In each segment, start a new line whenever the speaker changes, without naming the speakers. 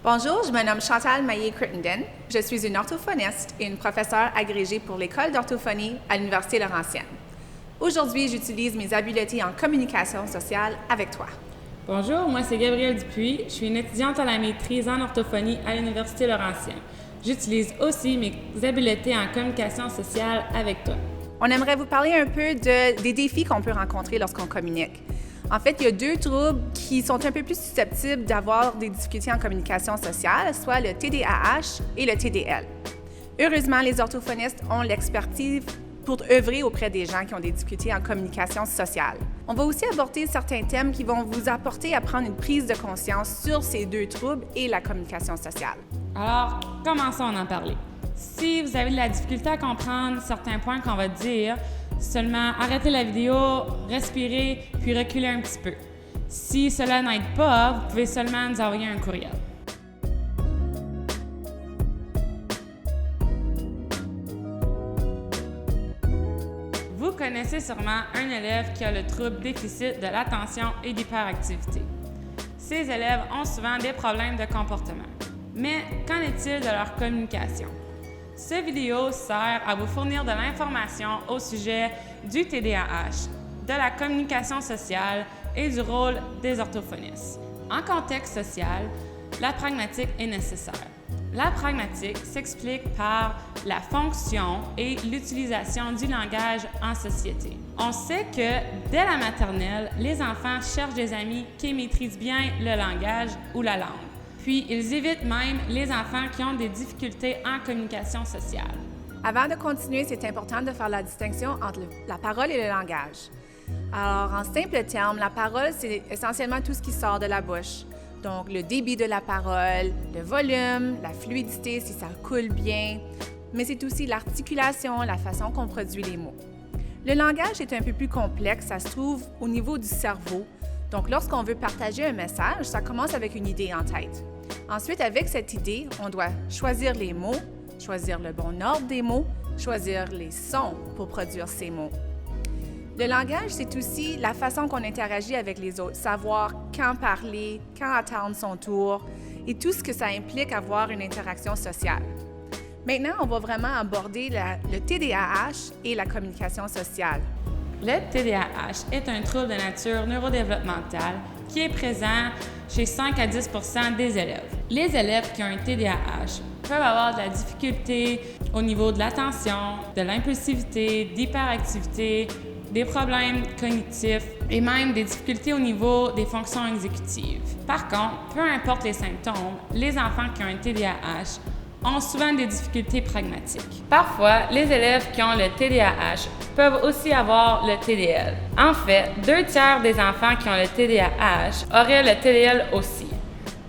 Bonjour, je me nomme Chantal Maillé-Crittenden. Je suis une orthophoniste et une professeure agrégée pour l'École d'orthophonie à l'Université Laurentienne. Aujourd'hui, j'utilise mes habiletés en communication sociale avec toi.
Bonjour, moi c'est Gabrielle Dupuis. Je suis une étudiante à la maîtrise en orthophonie à l'Université Laurentienne. J'utilise aussi mes habiletés en communication sociale avec toi.
On aimerait vous parler un peu des défis qu'on peut rencontrer lorsqu'on communique. En fait, il y a deux troubles qui sont un peu plus susceptibles d'avoir des difficultés en communication sociale, soit le TDAH et le TDL. Heureusement, les orthophonistes ont l'expertise pour œuvrer auprès des gens qui ont des difficultés en communication sociale. On va aussi aborder certains thèmes qui vont vous apporter à prendre une prise de conscience sur ces deux troubles et la communication sociale.
Alors, commençons à en parler. Si vous avez de la difficulté à comprendre certains points qu'on va dire, seulement arrêtez la vidéo, respirez, puis reculez un petit peu. Si cela n'aide pas, vous pouvez seulement nous envoyer un courriel. Vous connaissez sûrement un élève qui a le trouble déficit de l'attention et d'hyperactivité. Ces élèves ont souvent des problèmes de comportement. Mais qu'en est-il de leur communication? Cette vidéo sert à vous fournir de l'information au sujet du TDAH, de la communication sociale et du rôle des orthophonistes. En contexte social, la pragmatique est nécessaire. La pragmatique s'explique par la fonction et l'utilisation du langage en société. On sait que dès la maternelle, les enfants cherchent des amis qui maîtrisent bien le langage ou la langue. Puis, ils évitent même les enfants qui ont des difficultés en communication sociale.
Avant de continuer, c'est important de faire la distinction entre la parole et le langage. Alors, en simple termes, la parole, c'est essentiellement tout ce qui sort de la bouche. Donc, le débit de la parole, le volume, la fluidité, si ça coule bien, mais c'est aussi l'articulation, la façon qu'on produit les mots. Le langage est un peu plus complexe, ça se trouve au niveau du cerveau. Donc, lorsqu'on veut partager un message, ça commence avec une idée en tête. Ensuite, avec cette idée, on doit choisir les mots, choisir le bon ordre des mots, choisir les sons pour produire ces mots. Le langage, c'est aussi la façon qu'on interagit avec les autres, savoir quand parler, quand attendre son tour et tout ce que ça implique avoir une interaction sociale. Maintenant, on va vraiment aborder le TDAH et la communication sociale.
Le TDAH est un trouble de nature neurodéveloppementale qui est présent chez 5 à 10 % des élèves. Les élèves qui ont un TDAH peuvent avoir de la difficulté au niveau de l'attention, de l'impulsivité, d'hyperactivité, des problèmes cognitifs et même des difficultés au niveau des fonctions exécutives. Par contre, peu importe les symptômes, les enfants qui ont un TDAH ont souvent des difficultés pragmatiques. Parfois, les élèves qui ont le TDAH peuvent aussi avoir le TDL. En fait, 2/3 des enfants qui ont le TDAH auraient le TDL aussi.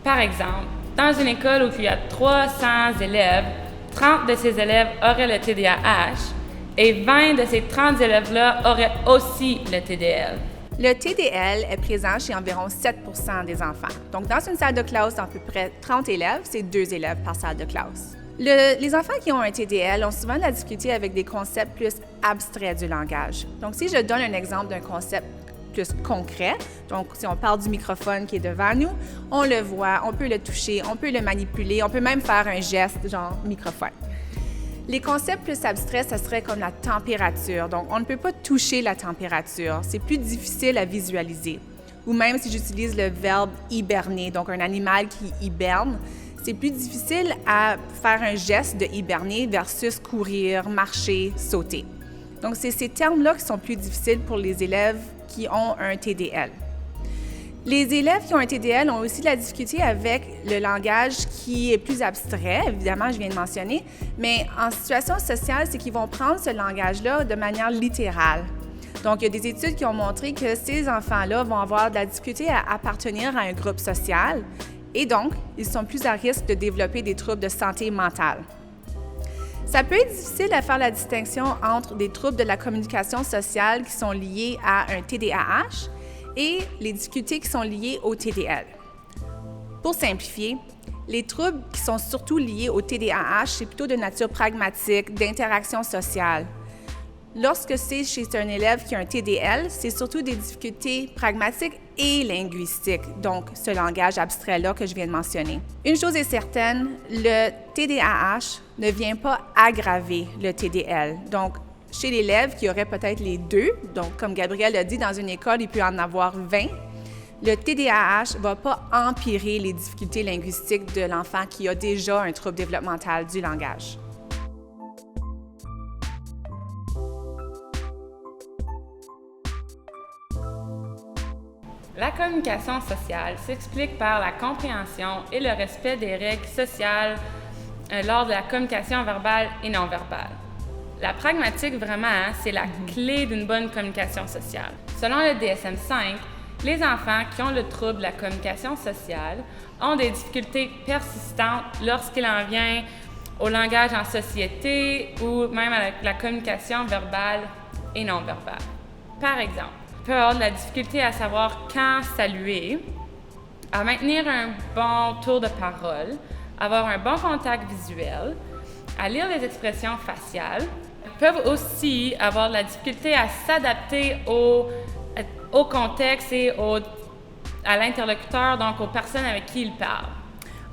Par exemple, dans une école où il y a 300 élèves, 30 de ces élèves auraient le TDAH et 20 de ces 30 élèves-là auraient aussi le TDL.
Le TDL est présent chez environ 7 % des enfants. Donc, dans une salle de classe d'à peu près 30 élèves, c'est 2 élèves par salle de classe. Les enfants qui ont un TDL ont souvent de la difficulté avec des concepts plus abstraits du langage. Donc, si je donne un exemple d'un concept plus concret, donc si on parle du microphone qui est devant nous, on le voit, on peut le toucher, on peut le manipuler, on peut même faire un geste genre microphone. Les concepts plus abstraits, ça serait comme la température. Donc, on ne peut pas toucher la température. C'est plus difficile à visualiser. Ou même si j'utilise le verbe hiberner, donc un animal qui hiberne, c'est plus difficile à faire un geste de hiberner versus courir, marcher, sauter. Donc, c'est ces termes-là qui sont plus difficiles pour les élèves qui ont un TDL. Les élèves qui ont un TDL ont aussi de la difficulté avec le langage qui est plus abstrait, évidemment, je viens de mentionner, mais en situation sociale, c'est qu'ils vont prendre ce langage-là de manière littérale. Donc, il y a des études qui ont montré que ces enfants-là vont avoir de la difficulté à appartenir à un groupe social et donc, ils sont plus à risque de développer des troubles de santé mentale. Ça peut être difficile à faire la distinction entre des troubles de la communication sociale qui sont liés à un TDAH et les difficultés qui sont liées au TDL. Pour simplifier, les troubles qui sont surtout liés au TDAH, c'est plutôt de nature pragmatique, d'interaction sociale. lorsque c'est chez un élève qui a un TDL, c'est surtout des difficultés pragmatiques et linguistiques, donc ce langage abstrait-là que je viens de mentionner. Une chose est certaine, le TDAH ne vient pas aggraver le TDL. Donc, chez l'élève qui aurait peut-être les deux, donc comme Gabrielle a dit, dans une école, il peut en avoir 20, le TDAH ne va pas empirer les difficultés linguistiques de l'enfant qui a déjà un trouble développemental du langage.
La communication sociale s'explique par la compréhension et le respect des règles sociales lors de la communication verbale et non verbale. La pragmatique, vraiment, c'est la clé d'une bonne communication sociale. Selon le DSM-5, les enfants qui ont le trouble de la communication sociale ont des difficultés persistantes lorsqu'il en vient au langage en société ou même à la communication verbale et non verbale. Par exemple, peut avoir de la difficulté à savoir quand saluer, à maintenir un bon tour de parole, avoir un bon contact visuel, à lire les expressions faciales. Ils peuvent aussi avoir de la difficulté à s'adapter au contexte et à l'interlocuteur, donc aux personnes avec qui ils parlent.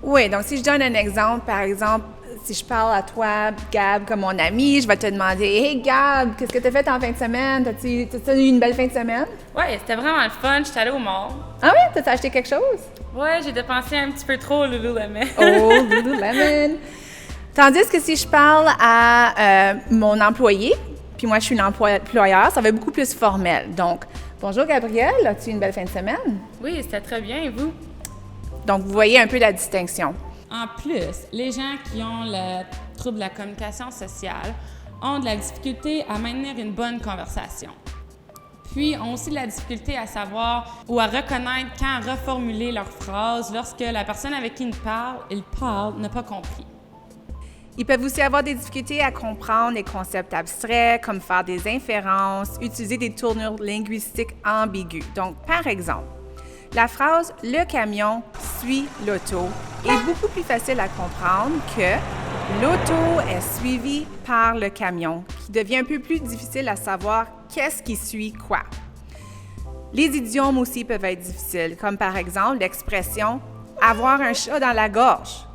Oui, donc si je donne un exemple, par exemple, si je parle à toi, Gab, comme mon ami, je vais te demander « Hey Gab, qu'est-ce que tu as fait en fin de semaine? T'as-tu eu une belle fin de semaine? »
Oui, c'était vraiment le fun. J'étais allée au mall.
Ah oui? T'as acheté quelque chose?
Oui, j'ai dépensé un petit peu trop au Lululemon.
Oh, Lululemon! Tandis que si je parle à mon employé, puis moi je suis l'employeur, ça va être beaucoup plus formel. Donc, bonjour Gabrielle, as-tu une belle fin de semaine?
Oui, c'était très bien, et vous?
Donc, vous voyez un peu la distinction.
En plus, les gens qui ont le trouble de la communication sociale ont de la difficulté à maintenir une bonne conversation. Puis, ont aussi de la difficulté à savoir ou à reconnaître quand reformuler leurs phrases lorsque la personne avec qui ils parlent n'a pas compris.
Ils peuvent aussi avoir des difficultés à comprendre des concepts abstraits, comme faire des inférences, utiliser des tournures linguistiques ambiguës. Donc, par exemple, la phrase « le camion suit l'auto » est beaucoup plus facile à comprendre que « l'auto est suivie par le camion », qui devient un peu plus difficile à savoir qu'est-ce qui suit quoi. Les idiomes aussi peuvent être difficiles, comme par exemple l'expression « avoir un chat dans la gorge »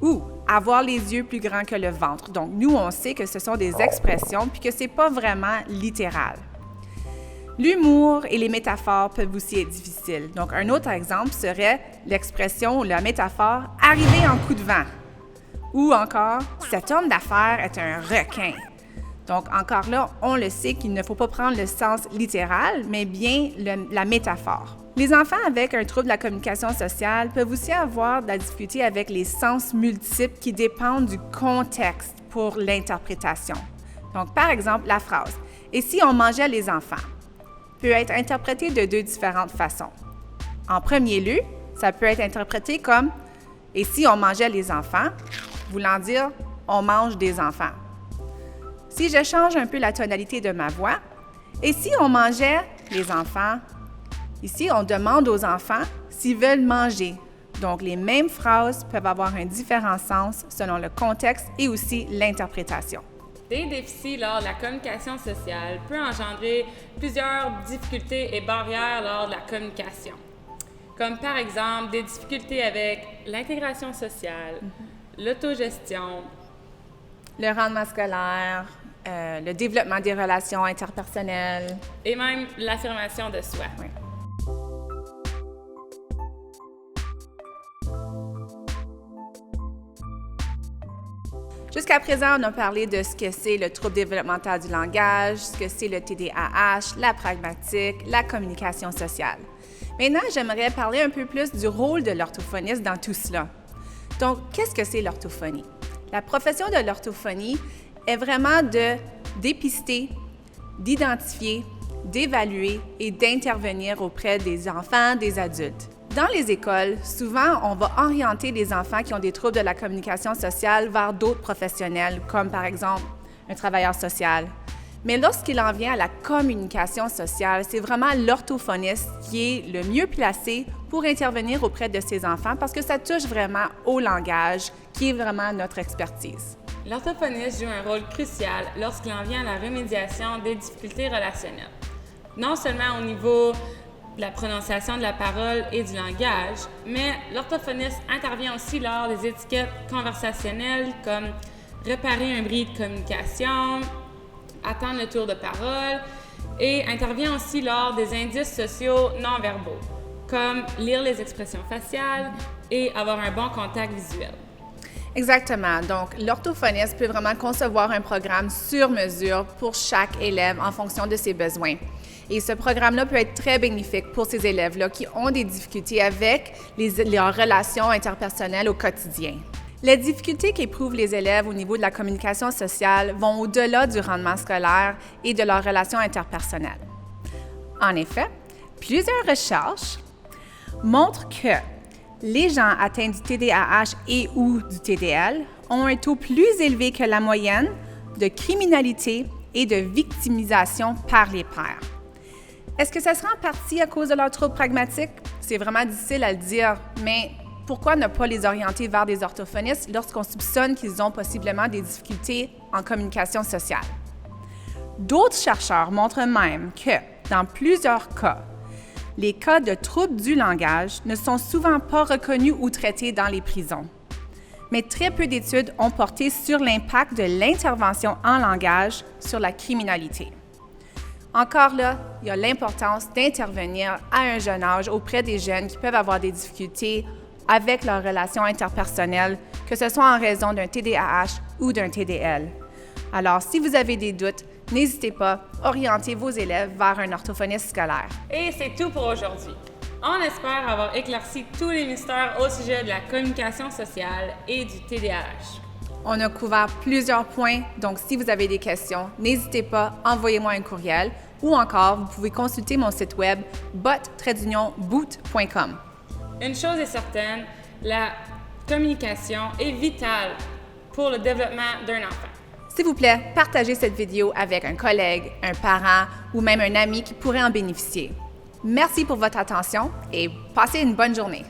ou « avoir les yeux plus grands que le ventre ». Donc, nous, on sait que ce sont des expressions puis que ce n'est pas vraiment littéral. L'humour et les métaphores peuvent aussi être difficiles. Donc, un autre exemple serait l'expression ou la métaphore « arriver en coup de vent » ou encore « cet homme d'affaires est un requin ». Donc, encore là, on le sait qu'il ne faut pas prendre le sens littéral, mais bien la métaphore. Les enfants avec un trouble de la communication sociale peuvent aussi avoir de la difficulté avec les sens multiples qui dépendent du contexte pour l'interprétation. Donc, par exemple, la phrase « et si on mangeait les enfants » peut être interprété de deux différentes façons. En premier lieu, ça peut être interprété comme « et si on mangeait les enfants », voulant dire « on mange des enfants ». Si je change un peu la tonalité de ma voix, « et si on mangeait les enfants », ici, on demande aux enfants s'ils veulent manger. Donc, les mêmes phrases peuvent avoir un différent sens selon le contexte et aussi l'interprétation.
Des déficits lors de la communication sociale peuvent engendrer plusieurs difficultés et barrières lors de la communication, comme par exemple des difficultés avec l'intégration sociale, l'autogestion,
le rendement scolaire, le développement des relations interpersonnelles
et même l'affirmation de soi.
Oui. Jusqu'à présent, on a parlé de ce que c'est le trouble développemental du langage, ce que c'est le TDAH, la pragmatique, la communication sociale. Maintenant, j'aimerais parler un peu plus du rôle de l'orthophoniste dans tout cela. Donc, qu'est-ce que c'est l'orthophonie? La profession de l'orthophonie est vraiment de dépister, d'identifier, d'évaluer et d'intervenir auprès des enfants, des adultes. Dans les écoles, souvent, on va orienter les enfants qui ont des troubles de la communication sociale vers d'autres professionnels, comme par exemple un travailleur social. Mais lorsqu'il en vient à la communication sociale, c'est vraiment l'orthophoniste qui est le mieux placé pour intervenir auprès de ces enfants parce que ça touche vraiment au langage, qui est vraiment notre expertise.
L'orthophoniste joue un rôle crucial lorsqu'il en vient à la remédiation des difficultés relationnelles. Non seulement au niveau de la prononciation de la parole et du langage, mais l'orthophoniste intervient aussi lors des étiquettes conversationnelles comme réparer un bris de communication, attendre le tour de parole et intervient aussi lors des indices sociaux non-verbaux, comme lire les expressions faciales et avoir un bon contact visuel.
Exactement. Donc, l'orthophoniste peut vraiment concevoir un programme sur mesure pour chaque élève en fonction de ses besoins. Et ce programme-là peut être très bénéfique pour ces élèves-là qui ont des difficultés avec leurs relations interpersonnelles au quotidien. Les difficultés qu'éprouvent les élèves au niveau de la communication sociale vont au-delà du rendement scolaire et de leurs relations interpersonnelles. En effet, plusieurs recherches montrent que les gens atteints du TDAH et ou du TDL ont un taux plus élevé que la moyenne de criminalité et de victimisation par les pairs. Est-ce que ça sera en partie à cause de leurs troubles pragmatiques? C'est vraiment difficile à le dire, mais pourquoi ne pas les orienter vers des orthophonistes lorsqu'on soupçonne qu'ils ont possiblement des difficultés en communication sociale? D'autres chercheurs montrent même que, dans plusieurs cas, les cas de troubles du langage ne sont souvent pas reconnus ou traités dans les prisons. Mais très peu d'études ont porté sur l'impact de l'intervention en langage sur la criminalité. Encore là, il y a l'importance d'intervenir à un jeune âge auprès des jeunes qui peuvent avoir des difficultés avec leurs relations interpersonnelles, que ce soit en raison d'un TDAH ou d'un TDL. Alors, si vous avez des doutes, n'hésitez pas, orientez vos élèves vers un orthophoniste scolaire.
Et c'est tout pour aujourd'hui. On espère avoir éclairci tous les mystères au sujet de la communication sociale et du TDAH.
On a couvert plusieurs points, donc si vous avez des questions, n'hésitez pas, envoyez-moi un courriel ou encore, vous pouvez consulter mon site web bot-boot.com.
Une chose est certaine, la communication est vitale pour le développement d'un enfant.
S'il vous plaît, partagez cette vidéo avec un collègue, un parent ou même un ami qui pourrait en bénéficier. Merci pour votre attention et passez une bonne journée.